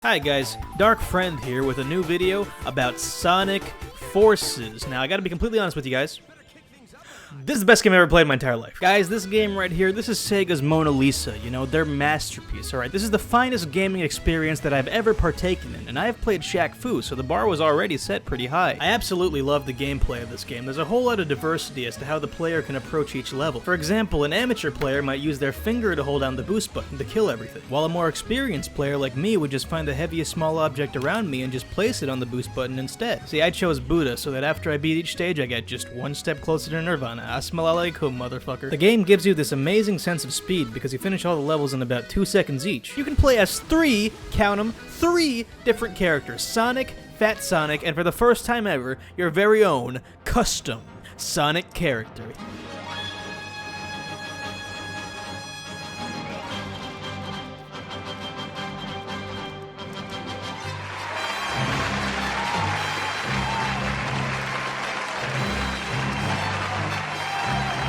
Hi guys, Dark Friend here with a new video about Sonic Forces. Now I gotta be completely honest with you guys. This is the best game I've ever played in my entire life. Guys, this game right here, this is Sega's Mona Lisa, you know, their masterpiece, alright? This is the finest gaming experience that I've ever partaken in, and I have played Shaq Fu, so the bar was already set pretty high. I absolutely love the gameplay of this game. There's a whole lot of diversity as to how the player can approach each level. For example, an amateur player might use their finger to hold down the boost button to kill everything, while a more experienced player like me would just find the heaviest small object around me and just place it on the boost button instead. See, I chose Buddha so that after I beat each stage I get just one step closer to Nirvana. Assalamualaikum, motherfucker. The game gives you this amazing sense of speed because you finish all the levels in about 2 seconds each. You can play as count 'em, three different characters: Sonic, Fat Sonic, and for the first time ever, your very own custom Sonic character.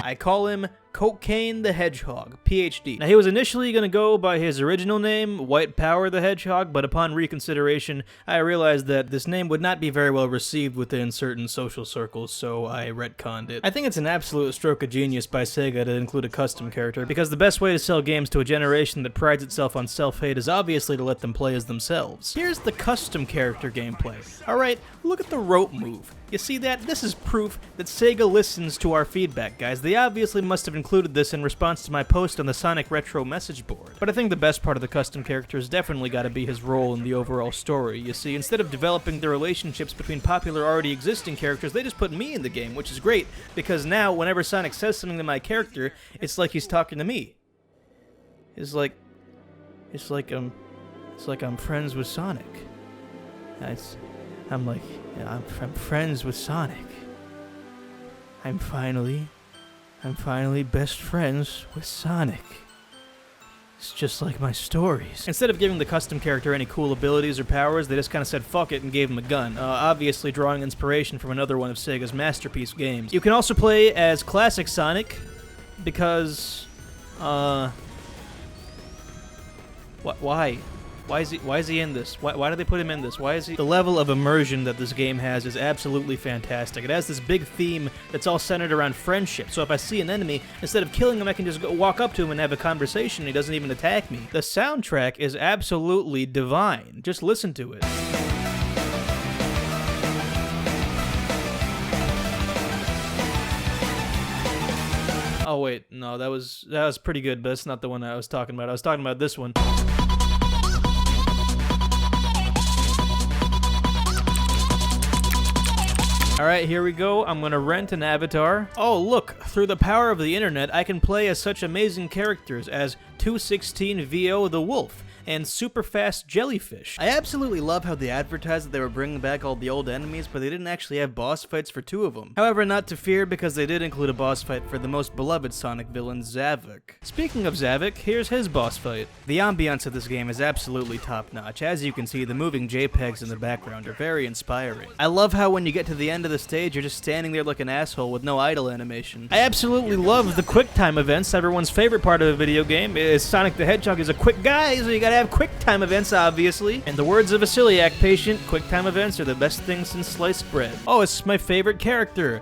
I call him Cocaine the Hedgehog, PhD. Now, he was initially going to go by his original name, White Power the Hedgehog, but upon reconsideration, I realized that this name would not be very well received within certain social circles, so I retconned it. I think it's an absolute stroke of genius by Sega to include a custom character, because the best way to sell games to a generation that prides itself on self-hate is obviously to let them play as themselves. Here's the custom character gameplay. Alright, look at the rope move. You see that? This is proof that Sega listens to our feedback, guys. They obviously must have included this in response to my post on the Sonic Retro message board. But I think the best part of the custom character has definitely got to be his role in the overall story. You see, instead of developing the relationships between popular already existing characters, they just put me in the game, which is great, because now whenever Sonic says something to my character, it's like he's talking to me. It's like I'm friends with Sonic. I'm friends with Sonic. I'm finally best friends with Sonic. It's just like my stories. Instead of giving the custom character any cool abilities or powers, they just kind of said fuck it and gave him a gun, obviously drawing inspiration from another one of Sega's masterpiece games. You can also play as classic Sonic, because, why? Why is he in this? Why did they put him in this? Why is he? The level of immersion that this game has is absolutely fantastic. It has this big theme that's all centered around friendship. So if I see an enemy, instead of killing him, I can just go walk up to him and have a conversation. He doesn't even attack me. The soundtrack is absolutely divine. Just listen to it. Oh wait, no, that was pretty good, but that's not the one I was talking about. I was talking about this one. Alright, here we go. I'm gonna rent an avatar. Oh, look! Through the power of the internet, I can play as such amazing characters as 216 VO the Wolf and Super Fast Jellyfish. I absolutely love how they advertised that they were bringing back all the old enemies, but they didn't actually have boss fights for 2 of them. However, not to fear, because they did include a boss fight for the most beloved Sonic villain, Zavok. Speaking of Zavok, here's his boss fight. The ambiance of this game is absolutely top-notch. As you can see, the moving JPEGs in the background are very inspiring. I love how when you get to the end of the stage, you're just standing there like an asshole with no idle animation. I absolutely love the quick time events. Everyone's favorite part of a video game is Sonic the Hedgehog is a quick guy, so you gotta have quick time events, obviously. In the words of a celiac patient, quick time events are the best thing since sliced bread. Oh, it's my favorite character.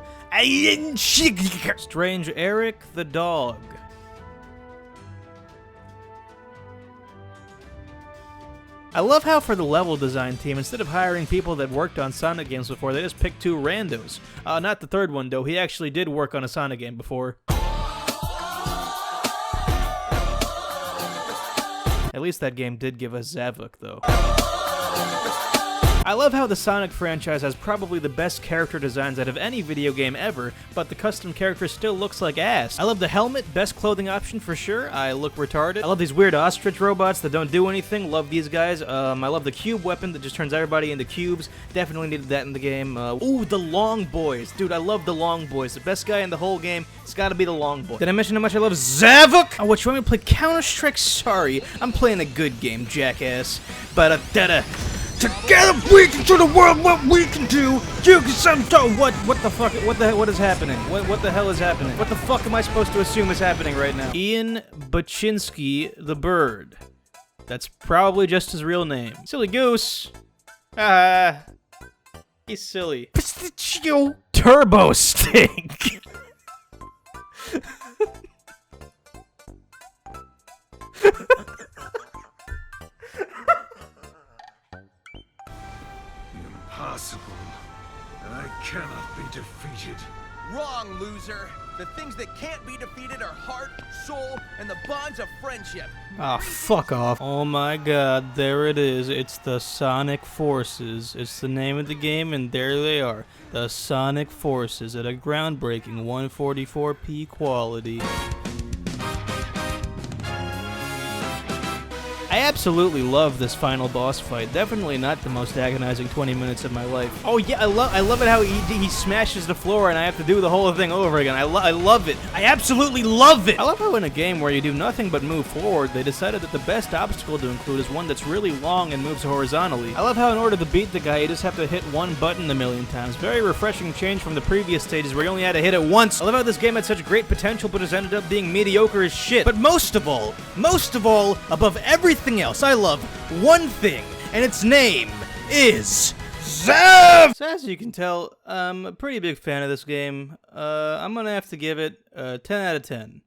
Strange Eric the dog. I love how for the level design team, instead of hiring people that worked on Sonic games before, they just picked 2 randos. Not the third one, though. He actually did work on a Sonic game before. At least that game did give us Zavok, though. I love how the Sonic franchise has probably the best character designs out of any video game ever, but the custom character still looks like ass. I love the helmet, best clothing option for sure. I look retarded. I love these weird ostrich robots that don't do anything. Love these guys. I love the cube weapon that just turns everybody into cubes. Definitely needed that in the game. Ooh, the Long Boys. Dude, I love the Long Boys. The best guy in the whole game. It's gotta be the Long Boy. Did I mention how much I love Zavok? Oh, what, you want me to play Counter-Strike? Sorry, I'm playing a good game, jackass. But together we can show the world what we can do. You can sometime. What the fuck? What is happening? What the hell is happening? What the fuck am I supposed to assume is happening right now? Ian Baczynski, the bird. That's probably just his real name. Silly Goose. Ah, he's silly. Pistachio. Turbo Stink. Impossible. I cannot be defeated. Wrong, loser. The things that can't be defeated are heart, soul, and the bonds of friendship. Ah, fuck off. Oh my god, there it is. It's the Sonic Forces. It's the name of the game, and there they are. The Sonic Forces at a groundbreaking 144p quality. I absolutely love this final boss fight. Definitely not the most agonizing 20 minutes of my life. Oh yeah, I love it how he smashes the floor and I have to do the whole thing over again. I love it. I absolutely love it. I love how in a game where you do nothing but move forward, they decided that the best obstacle to include is one that's really long and moves horizontally. I love how in order to beat the guy, you just have to hit one button a million times. Very refreshing change from the previous stages where you only had to hit it once. I love how this game had such great potential but has ended up being mediocre as shit. But most of all, above everything else, I love one thing, and its name is Zev! So as you can tell, I'm a pretty big fan of this game. I'm gonna have to give it a 10 out of 10.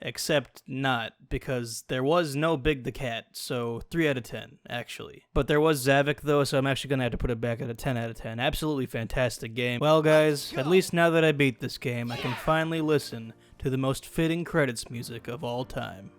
Except not, because there was no Big the Cat, so 3 out of 10, actually. But there was Zavik, though, so I'm actually gonna have to put it back at a 10 out of 10. Absolutely fantastic game. Well, guys, at least now that I beat this game, I can finally listen to the most fitting credits music of all time.